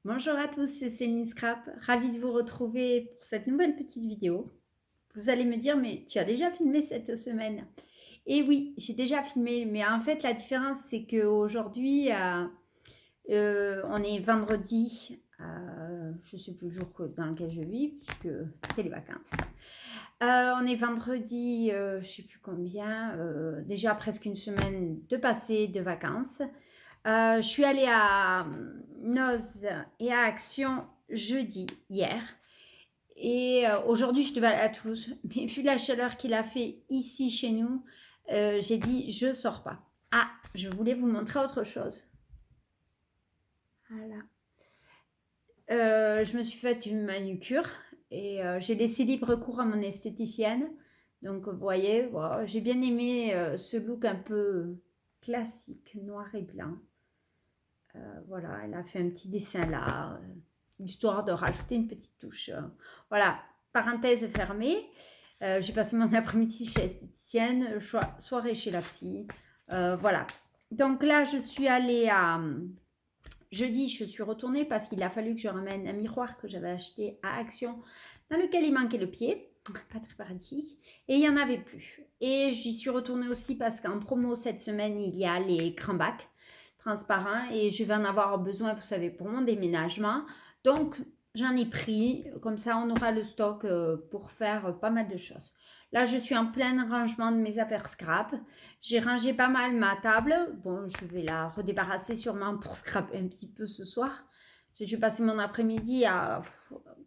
Bonjour à tous, c'est Céline Scrap, ravie de vous retrouver pour cette nouvelle petite vidéo. Vous allez me dire, mais tu as déjà filmé cette semaine? Et oui, j'ai déjà filmé, mais en fait la différence c'est qu'aujourd'hui, on est vendredi, je ne sais plus le jour dans lequel je vis, puisque c'est les vacances. On est vendredi, je ne sais plus combien, déjà presque une semaine de passé de vacances. Je suis allée à Noz et à Action jeudi, hier. Et aujourd'hui, je devais aller à Toulouse. Mais vu la chaleur qu'il a fait ici chez nous, j'ai dit, je sors pas. Ah, je voulais vous montrer autre chose. Voilà. Je me suis fait une manucure et j'ai laissé libre cours à mon esthéticienne. Donc, vous voyez, wow, j'ai bien aimé ce look un peu classique, noir et blanc. Voilà, elle a fait un petit dessin là, histoire de rajouter une petite touche. Voilà, parenthèse fermée. J'ai passé mon après-midi chez l'esthéticienne, soirée chez la psy. Voilà. Donc là, je suis allée à... Jeudi, je suis retournée parce qu'il a fallu que je ramène un miroir que j'avais acheté à Action, dans lequel il manquait le pied. Pas très pratique. Et il n'y en avait plus. Et j'y suis retournée aussi parce qu'en promo cette semaine, il y a les crambacks transparents et je vais en avoir besoin, vous savez, pour mon déménagement. Donc, j'en ai pris. Comme ça, on aura le stock pour faire pas mal de choses. Là, je suis en plein rangement de mes affaires scrap. J'ai rangé pas mal ma table. Bon, je vais la redébarrasser sûrement pour scraper un petit peu ce soir. J'ai passé mon après-midi à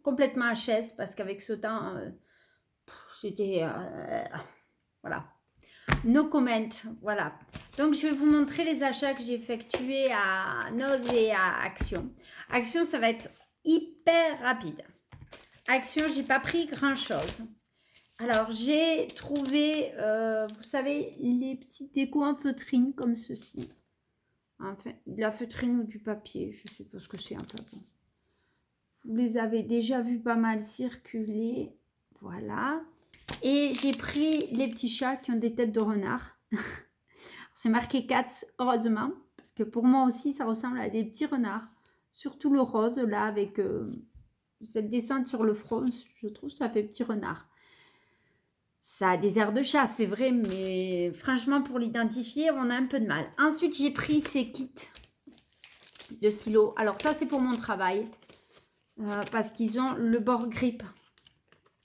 complètement à chaise parce qu'avec ce temps, c'était... voilà. No comment, voilà. Donc, je vais vous montrer les achats que j'ai effectués à Noz et à Action. Action, ça va être hyper rapide. Action, j'ai pas pris grand-chose. Alors, j'ai trouvé, vous savez, les petites décos en feutrine comme ceci. Enfin, de la feutrine ou du papier, je ne sais pas ce que c'est un peu bon. Vous les avez déjà vus pas mal circuler. Voilà. Et j'ai pris les petits chats qui ont des têtes de renard. C'est marqué Cats, heureusement. Parce que pour moi aussi, ça ressemble à des petits renards. Surtout le rose, là, avec cette descente sur le front. Je trouve que ça fait petit renard. Ça a des airs de chat, c'est vrai, mais franchement, pour l'identifier, on a un peu de mal. Ensuite, j'ai pris ces kits de stylo. Alors ça, c'est pour mon travail. Parce qu'ils ont le bord grip.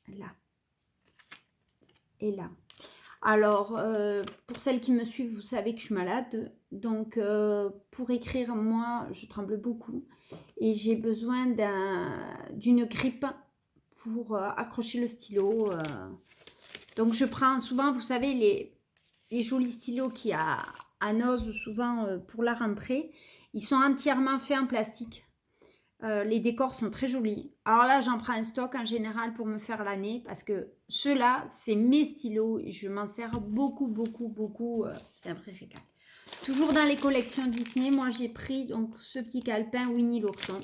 Là. Et là. Alors, pour celles qui me suivent, vous savez que je suis malade. Donc, pour écrire, moi, je tremble beaucoup. Et j'ai besoin d'une grippe pour accrocher le stylo. Donc, je prends souvent, vous savez, les jolis stylos qu'il y a à Noz, souvent pour la rentrée. Ils sont entièrement faits en plastique. Les décors sont très jolis. Alors là, j'en prends un stock en général pour me faire l'année parce que ceux-là, c'est mes stylos et je m'en sers beaucoup, beaucoup, beaucoup. C'est un vrai régal. Toujours dans les collections Disney, moi j'ai pris donc ce petit calepin Winnie l'ourson.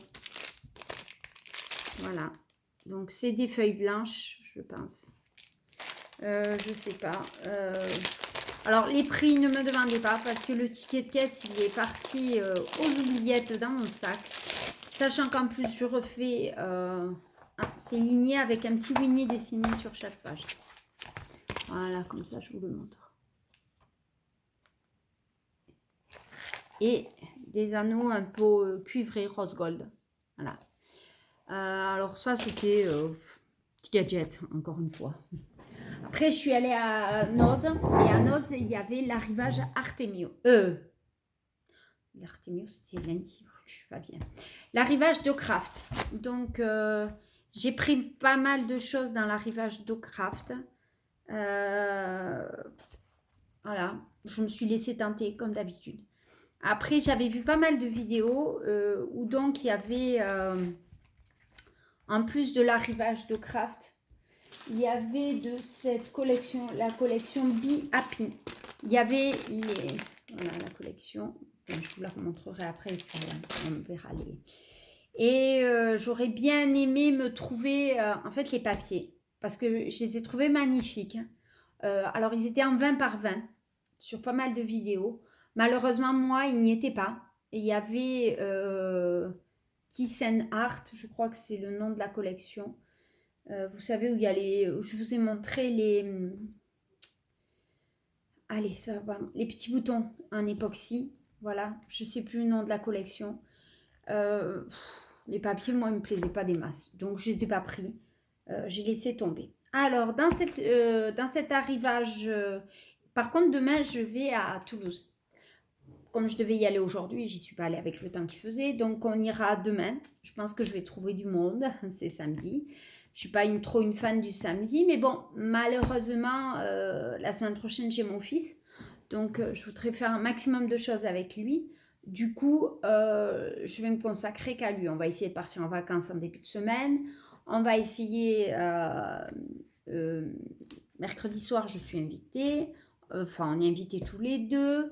Voilà. Donc c'est des feuilles blanches, je pense. Je sais pas. Alors les prix, ne me demandez pas parce que le ticket de caisse, il est parti aux oubliettes dans mon sac. Sachant qu'en plus, je refais ces lignées avec un petit Winnie dessiné sur chaque page. Voilà, comme ça, je vous le montre. Et des anneaux un peu cuivrés rose gold. Voilà. Alors ça, c'était petit gadget, encore une fois. Après, je suis allée à Noz. Et à Noz, il y avait l'arrivage Artemio. L'Artemio, c'était lundi. Je suis pas bien. L'arrivage d'Ocraft. Donc, j'ai pris pas mal de choses dans l'arrivage d'Ocraft. Voilà. Je me suis laissée tenter, comme d'habitude. Après, j'avais vu pas mal de vidéos où donc il y avait, en plus de l'arrivage d'Ocraft, il y avait de cette collection, la collection Be Happy. Il y avait voilà, la collection. Je vous la remontrerai après, on verra les... Et j'aurais bien aimé me trouver, en fait, les papiers. Parce que je les ai trouvés magnifiques. Alors, ils étaient en 20 par 20 sur pas mal de vidéos. Malheureusement, moi, ils n'y étaient pas. Et il y avait Kiss and Art, je crois que c'est le nom de la collection. Vous savez où il y a les... Je vous ai montré les... Allez, ça va. Les petits boutons en époxy. Voilà, je ne sais plus le nom de la collection. Les papiers, moi, ils ne me plaisaient pas des masses. Donc, je ne les ai pas pris. J'ai laissé tomber. Alors, dans cet arrivage... par contre, demain, je vais à Toulouse. Comme je devais y aller aujourd'hui, j'y suis pas allée avec le temps qu'il faisait. Donc, on ira demain. Je pense que je vais trouver du monde. C'est samedi. Je suis pas trop une fan du samedi. Mais bon, malheureusement, la semaine prochaine, j'ai mon fils. Donc, je voudrais faire un maximum de choses avec lui. Du coup, je vais me consacrer qu'à lui. On va essayer de partir en vacances en début de semaine. On va essayer... mercredi soir, je suis invitée. Enfin, on est invités tous les deux.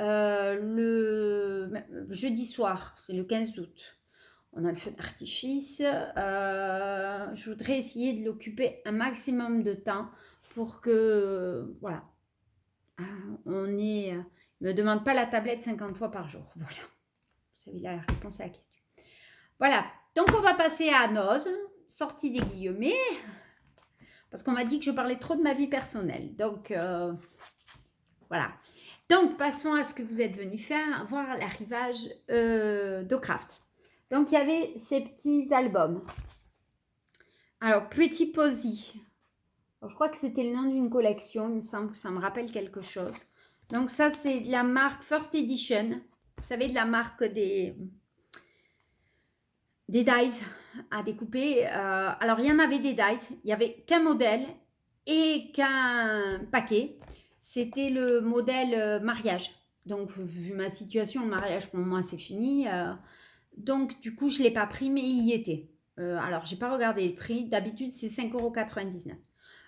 Le jeudi soir, c'est le 15 août. On a le feu d'artifice. Je voudrais essayer de l'occuper un maximum de temps pour que, voilà, on est... ne me demande pas la tablette 50 fois par jour. Voilà, vous savez la réponse à la question. Voilà, donc on va passer à Noz, sortie des guillemets, parce qu'on m'a dit que je parlais trop de ma vie personnelle. Donc, voilà. Donc, passons à ce que vous êtes venu faire, voir l'arrivage d'Ocraft. Donc, il y avait ces petits albums. Alors, Pretty Posy. Alors, je crois que c'était le nom d'une collection. Il me semble que ça me rappelle quelque chose. Donc, ça, c'est de la marque First Edition. Vous savez, de la marque des dies à découper. Alors, il y en avait des dies. Il n'y avait qu'un modèle et qu'un paquet. C'était le modèle mariage. Donc, vu ma situation, le mariage pour moi, c'est fini. Donc, du coup, je ne l'ai pas pris, mais il y était. Alors, je n'ai pas regardé le prix. D'habitude, c'est 5,99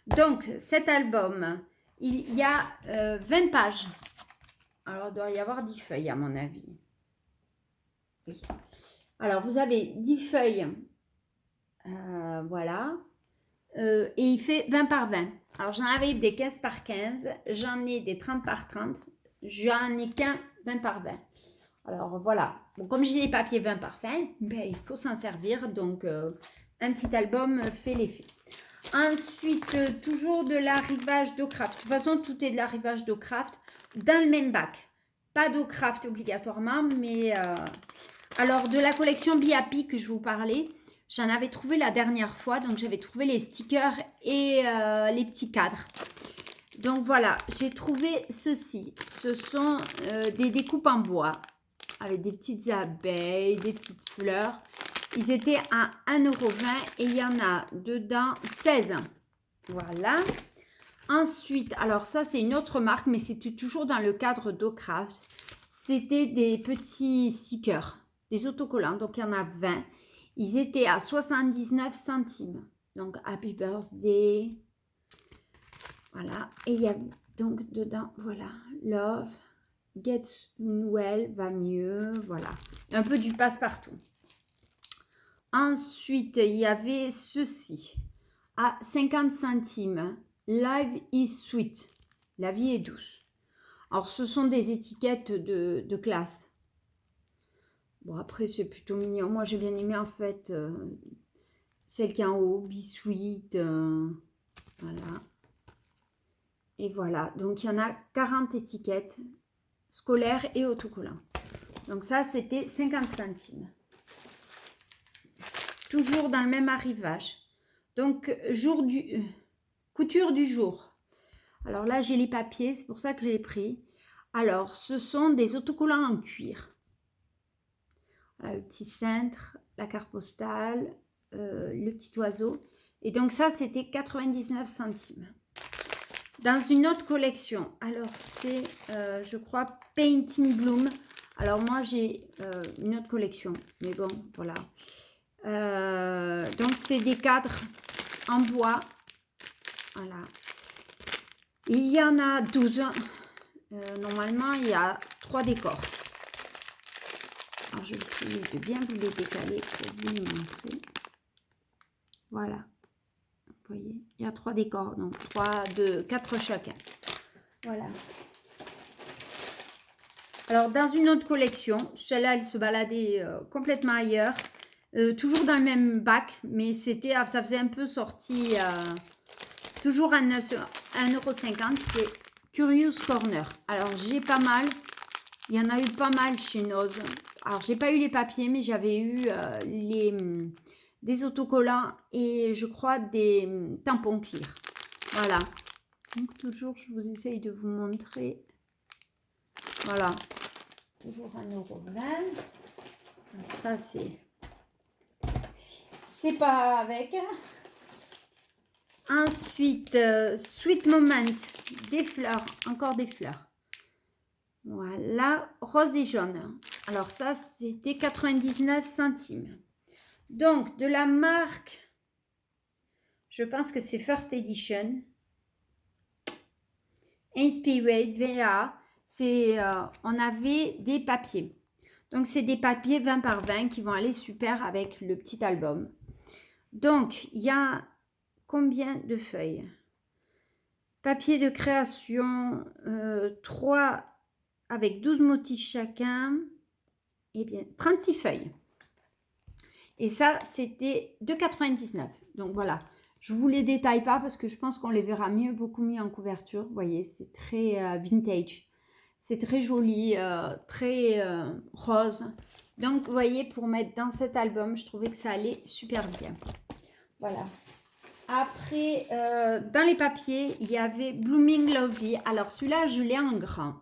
€. Donc, cet album, il y a 20 pages. Alors, il doit y avoir 10 feuilles, à mon avis. Oui. Alors, vous avez 10 feuilles. Voilà. Et il fait 20 par 20. Alors, j'en avais des 15 par 15. J'en ai des 30 par 30. J'en ai qu'un 20 par 20. Alors, voilà. Bon, comme j'ai des papiers 20 par 20, ben, il faut s'en servir. Donc, un petit album fait l'effet. Ensuite, toujours de l'arrivage d'Ocraft. De toute façon, tout est de l'arrivage d'Ocraft dans le même bac. Pas d'Ocraft obligatoirement, mais... alors, de la collection Be Happy que je vous parlais, j'en avais trouvé la dernière fois. Donc, j'avais trouvé les stickers et les petits cadres. Donc, voilà, j'ai trouvé ceci. Ce sont des découpes en bois avec des petites abeilles, des petites fleurs. Ils étaient à 1,20 € et il y en a dedans 16. Voilà. Ensuite, alors ça, c'est une autre marque, mais c'était toujours dans le cadre d'Ocraft. C'était des petits stickers, des autocollants. Donc, il y en a 20. Ils étaient à 79 centimes. Donc, Happy Birthday. Voilà. Et il y a donc dedans, voilà, Love, Get Well, va mieux. Voilà. Un peu du passe-partout. Ensuite, il y avait ceci. À 50 centimes. Life is sweet. La vie est douce. Alors, ce sont des étiquettes de classe. Bon, après, c'est plutôt mignon. Moi, j'ai bien aimé, en fait, celle qui est en haut, Be Sweet. Voilà. Et voilà. Donc, il y en a 40 étiquettes scolaires et autocollants. Donc, ça, c'était 50 centimes. Toujours dans le même arrivage. Donc, couture du jour. Alors là, j'ai les papiers, c'est pour ça que je l'ai pris. Alors, ce sont des autocollants en cuir. Voilà, le petit cintre, la carte postale, le petit oiseau. Et donc ça, c'était 99 centimes. Dans une autre collection, alors c'est, je crois, Painting Bloom. Alors moi, j'ai une autre collection, mais bon, voilà. Donc, c'est des cadres en bois. Voilà. Il y en a 12. Normalement, il y a 3 décors. Alors, je vais essayer de bien vous les décaler pour vous les montrer. Voilà. Vous voyez, il y a 3 décors. Donc, 4 chacun. Voilà. Alors, dans une autre collection, celle-là, elle se baladait complètement ailleurs. Toujours dans le même bac, mais c'était, ça faisait un peu sortie, toujours à 1,50 €, c'est Curious Corner. Alors, j'ai pas mal, il y en a eu pas mal chez Noz. Alors, j'ai pas eu les papiers, mais j'avais eu des autocollants et je crois des tampons clear. Voilà. Donc, toujours, je vous essaye de vous montrer. Voilà. Toujours 1,20 €. Donc, ça, c'est pas avec. Ensuite, Sweet Moment, des fleurs, encore des fleurs. Voilà, rose et jaune. Alors ça, c'était 99 centimes. Donc, de la marque, je pense que c'est First Edition. Inspired VA, on avait des papiers. Donc, c'est des papiers 20 par 20 qui vont aller super avec le petit album. Donc, il y a combien de feuilles? Papier de création, 3 avec 12 motifs chacun. Eh bien, 36 feuilles. Et ça, c'était 2,99 €. Donc voilà, je ne vous les détaille pas parce que je pense qu'on les verra mieux, beaucoup mieux en couverture. Vous voyez, c'est très vintage. C'est très joli, très rose. Donc, vous voyez, pour mettre dans cet album, je trouvais que ça allait super bien. Voilà. Après, dans les papiers, il y avait Blooming Lovely. Alors, celui-là, je l'ai en grand,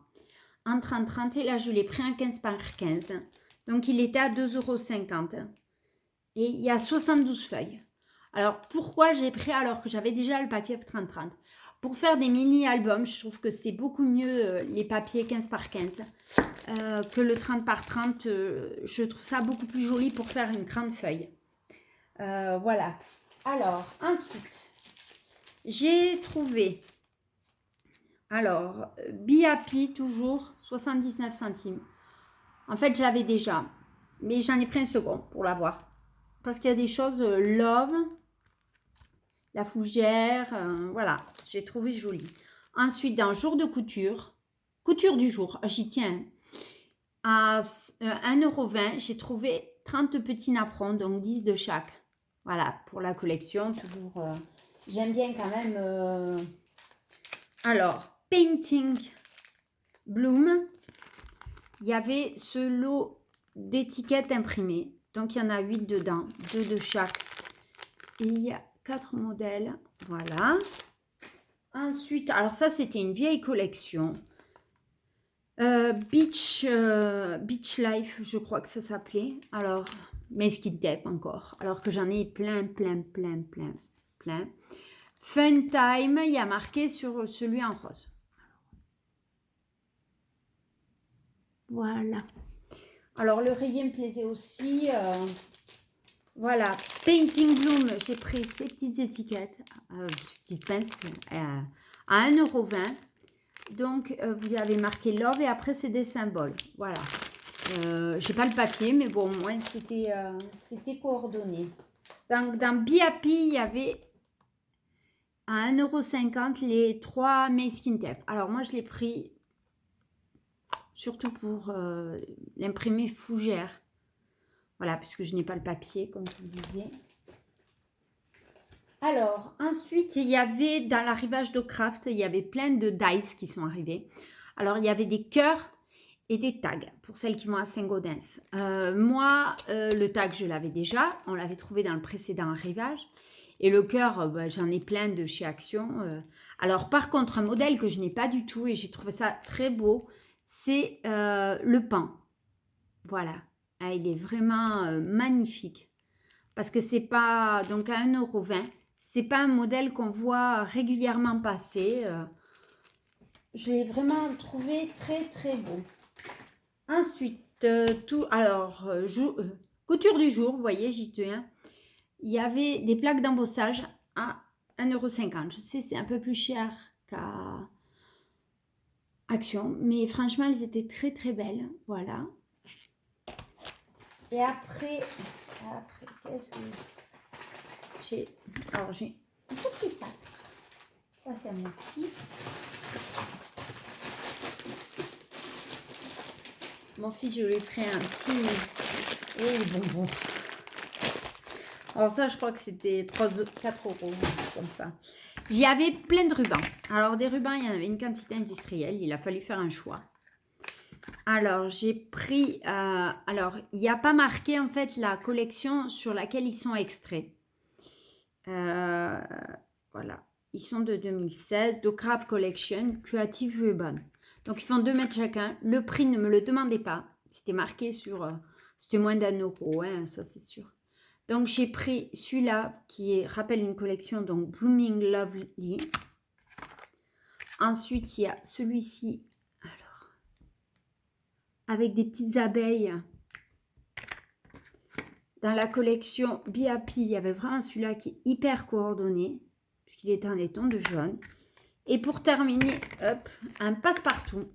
en 30-30. Et là, je l'ai pris en 15 par 15. Donc, il était à 2,50 €. Et il y a 72 feuilles. Alors, pourquoi j'ai pris alors que j'avais déjà le papier 30-30? Pour faire des mini-albums, je trouve que c'est beaucoup mieux les papiers 15 par 15 que le 30 par 30. Je trouve ça beaucoup plus joli pour faire une grande feuille. Voilà. Alors, ensuite, j'ai trouvé, alors, Be Happy, toujours, 79 centimes. En fait, j'avais déjà, mais j'en ai pris un second pour l'avoir. Parce qu'il y a des choses, Love, la fougère, voilà, j'ai trouvé joli. Ensuite, dans Jour de couture, couture du jour, j'y tiens, à 1,20 €, j'ai trouvé 30 petits napperons, donc 10 de chaque. Voilà, pour la collection, toujours, j'aime bien quand même. Alors, Painting Bloom, il y avait ce lot d'étiquettes imprimées. Donc, il y en a 8 dedans, 2 de chaque. Et il y a 4 modèles, voilà. Ensuite, alors ça, c'était une vieille collection. Beach Life, je crois que ça s'appelait. Alors, mais Skin Tape encore. Alors que j'en ai plein. Fun Time, il y a marqué sur celui en rose. Voilà. Alors, le rayé me plaisait aussi. Voilà. Painting Bloom, j'ai pris ces petites étiquettes, ces petites pinces à 1,20 €. Donc, vous avez marqué Love et après, c'est des symboles. Voilà. J'ai pas le papier, mais bon, au moins, c'était coordonné. Donc, dans Be Happy, il y avait à 1,50 € les 3 May Skin Tape. Alors, moi, je l'ai pris surtout pour l'imprimer fougère. Voilà, puisque je n'ai pas le papier, comme je vous disais. Alors, ensuite, il y avait dans l'arrivage de Craft, il y avait plein de dice qui sont arrivés. Alors, il y avait des cœurs et des tags pour celles qui vont à Saint-Gaudens. Moi, le tag, je l'avais déjà. On l'avait trouvé dans le précédent arrivage. Et le cœur, j'en ai plein de chez Action. Alors, par contre, un modèle que je n'ai pas du tout et j'ai trouvé ça très beau, c'est le pan. Voilà. Ah, il est vraiment magnifique. Parce que c'est pas, donc à 1,20 €, c'est pas un modèle qu'on voit régulièrement passer. Je l'ai vraiment trouvé très beau. Ensuite, couture du jour, vous voyez, j'y tiens. Il y avait des plaques d'embossage à 1,50 €. Je sais, c'est un peu plus cher qu'à Action, mais franchement, elles étaient très belles. Voilà. Et après, qu'est-ce que j'ai? Alors, j'ai un tout petit sac. Ça, c'est à mon fils. Mon fils, je lui ai pris un petit... Et les bonbons. Alors ça, je crois que c'était 4 euros, comme ça. J'y avais plein de rubans. Alors des rubans, il y en avait une quantité industrielle. Il a fallu faire un choix. Alors j'ai pris... alors, il n'y a pas marqué en fait la collection sur laquelle ils sont extraits. Voilà. Ils sont de 2016, de Craft Collection, Creative Ribbon. Donc ils font 2 mètres chacun. Le prix, ne me le demandez pas. C'était marqué sur... c'était moins d'1 euro, hein, ça c'est sûr. Donc j'ai pris celui-là qui rappelle une collection, donc Blooming Lovely. Ensuite il y a celui-ci, alors, avec des petites abeilles. Dans la collection Be Happy, il y avait vraiment celui-là qui est hyper coordonné, puisqu'il est en des tons de jaune. Et pour terminer, hop, un passe-partout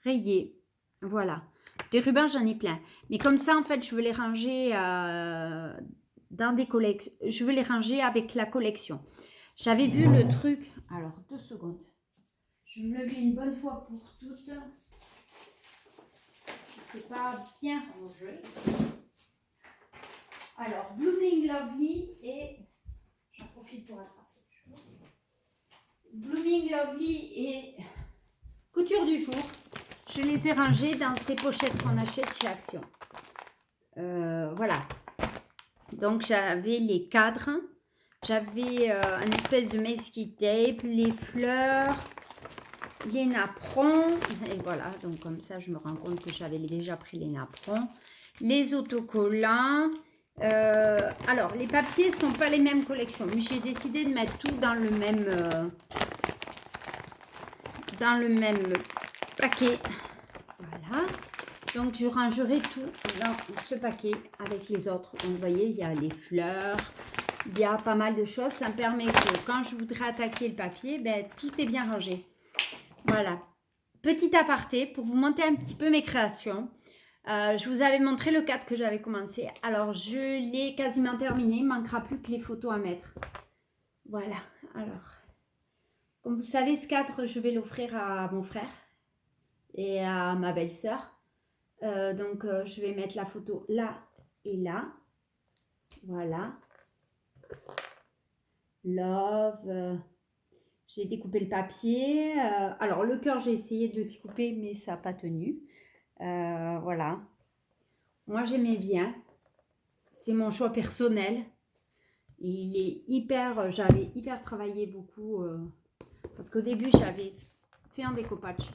rayé, voilà. Des rubans, j'en ai plein. Mais comme ça, en fait, je veux les ranger dans des collections. Je veux les ranger avec la collection. J'avais vu le truc. Alors, 2 secondes. Je me lever une bonne fois pour toutes. C'est pas bien rangé. Alors, Blooming Lovely et... J'en profite pour attraper. Blooming Lovely et Couture du jour. Je les ai rangés dans ces pochettes qu'on achète chez Action. Voilà. Donc, j'avais les cadres. J'avais un espèce de mesquite tape, les fleurs, les napperons. Et voilà, donc comme ça, je me rends compte que j'avais déjà pris les napperons. Les autocollants. Alors, les papiers ne sont pas les mêmes collections. Mais j'ai décidé de mettre tout dans le même paquet. Voilà. Donc, je rangerai tout dans ce paquet avec les autres. Donc, vous voyez, il y a les fleurs. Il y a pas mal de choses. Ça me permet que quand je voudrais attaquer le papier, ben, tout est bien rangé. Voilà. Petit aparté pour vous montrer un petit peu mes créations. Je vous avais montré le cadre que j'avais commencé. Alors, je l'ai quasiment terminé. Il ne manquera plus que les photos à mettre. Voilà. Alors, comme vous savez, ce cadre, je vais l'offrir à mon frère et à ma belle-sœur. Donc, je vais mettre la photo là et là. Voilà. Love. J'ai découpé le papier. Alors, le cœur, j'ai essayé de le découper, mais ça n'a pas tenu. Voilà. Moi, j'aimais bien. C'est mon choix personnel. Il est hyper... J'avais hyper travaillé beaucoup. Parce qu'au début, j'avais fait un découpage.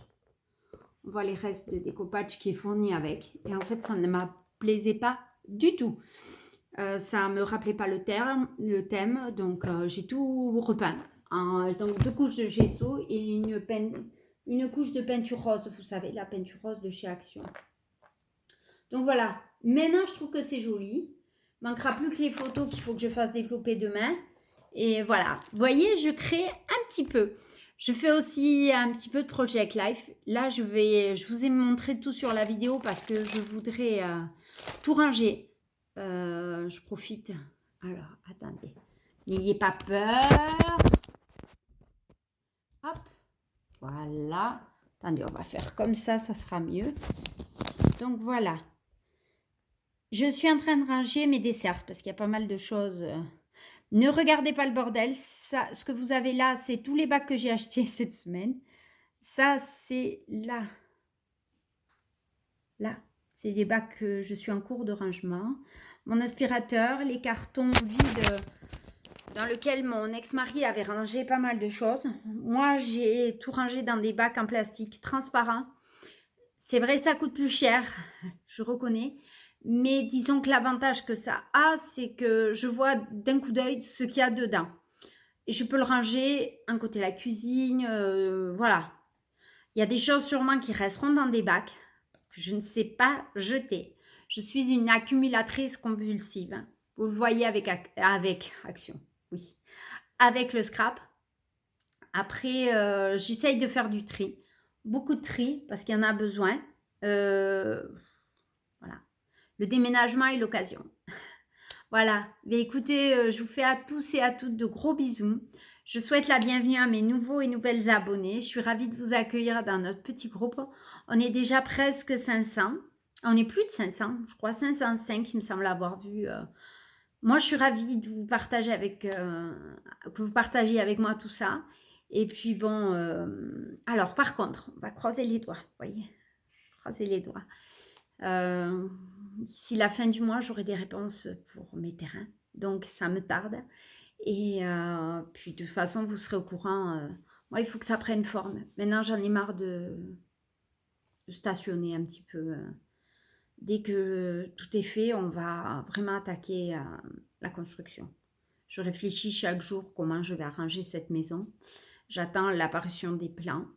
On voit les restes de découpage qui est fourni avec. Et en fait, ça ne me plaisait pas du tout. Ça ne me rappelait pas le thème. Donc, j'ai tout repeint. Donc, 2 couches de gesso et une couche de peinture rose. Vous savez, la peinture rose de chez Action. Donc, voilà. Maintenant, je trouve que c'est joli. Il ne manquera plus que les photos qu'il faut que je fasse développer demain. Et voilà. Vous voyez, je crée un petit peu. Je fais aussi un petit peu de Project Life. Là, je vous ai montré tout sur la vidéo parce que je voudrais tout ranger. Je profite. Alors, attendez. N'ayez pas peur. Hop. Voilà. Attendez, on va faire comme ça sera mieux. Donc, voilà. Je suis en train de ranger mes desserts parce qu'il y a pas mal de choses. Ne regardez pas le bordel. Ça, ce que vous avez là, c'est tous les bacs que j'ai achetés cette semaine. Ça, c'est là. Là. C'est des bacs que je suis en cours de rangement. Mon aspirateur, les cartons vides dans lesquels mon ex-mari avait rangé pas mal de choses. Moi, j'ai tout rangé dans des bacs en plastique transparent. C'est vrai, ça coûte plus cher, je reconnais. Mais disons que l'avantage que ça a, c'est que je vois d'un coup d'œil ce qu'il y a dedans. Et je peux le ranger un côté de la cuisine, voilà. Il y a des choses sûrement qui resteront dans des bacs, parce que je ne sais pas jeter. Je suis une accumulatrice compulsive. Hein. Vous le voyez avec Action, oui. Avec le scrap. Après, j'essaye de faire du tri. Beaucoup de tri, parce qu'il y en a besoin. Voilà. Le déménagement est l'occasion. Voilà. Mais écoutez, je vous fais à tous et à toutes de gros bisous. Je souhaite la bienvenue à mes nouveaux et nouvelles abonnés. Je suis ravie de vous accueillir dans notre petit groupe. On est déjà presque 500. On est plus de 500, je crois 505, il me semble avoir vu Moi, je suis ravie de vous partager que vous partagiez avec moi tout ça. Et puis bon, alors par contre, on va croiser les doigts, vous voyez, croiser les doigts. D'ici la fin du mois, j'aurai des réponses pour mes terrains. Donc, ça me tarde. Et puis, de toute façon, vous serez au courant. Moi, il faut que ça prenne forme. Maintenant, j'en ai marre de stationner un petit peu. Dès que tout est fait, on va vraiment attaquer la construction. Je réfléchis chaque jour comment je vais arranger cette maison. J'attends l'apparition des plans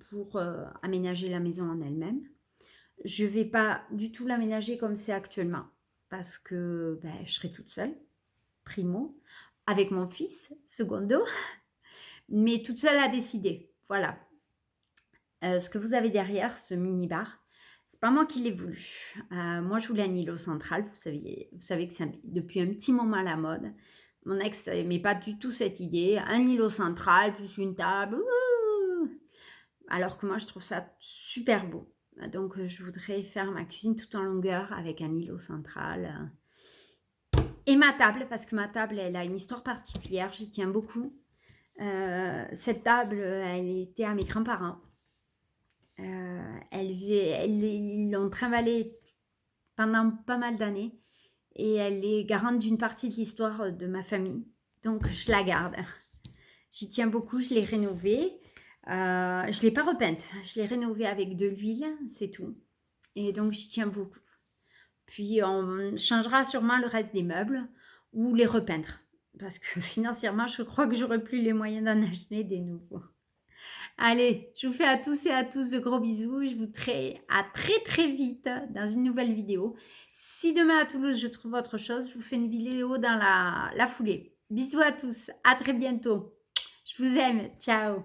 pour aménager la maison en elle-même. Je ne vais pas du tout l'aménager comme c'est actuellement parce que ben, je serai toute seule, primo, avec mon fils, secondo, mais toute seule à décider. Voilà. Ce que vous avez derrière, ce mini-bar, c'est pas moi qui l'ai voulu. Moi, je voulais un îlot central. Vous savez que c'est depuis un petit moment à la mode. Mon ex n'aimait pas du tout cette idée. Un îlot central plus une table. Alors que moi, je trouve ça super beau. Donc, je voudrais faire ma cuisine tout en longueur avec un îlot central. Et ma table, parce que ma table, elle a une histoire particulière. J'y tiens beaucoup. Cette table, elle était à mes grands-parents. Ils l'ont trimballée pendant pas mal d'années et elle est garante d'une partie de l'histoire de ma famille. Donc, je la garde. J'y tiens beaucoup, je l'ai rénovée. Je ne l'ai pas repeinte, je l'ai rénovée avec de l'huile, c'est tout. Et donc, j'y tiens beaucoup. Puis, on changera sûrement le reste des meubles ou les repeindre. Parce que financièrement, je crois que j'aurai plus les moyens d'en acheter des nouveaux. Allez, je vous fais à tous et à tous de gros bisous. Je vous dis à très très vite dans une nouvelle vidéo. Si demain à Toulouse je trouve autre chose, je vous fais une vidéo dans la foulée. Bisous à tous, à très bientôt. Je vous aime, ciao.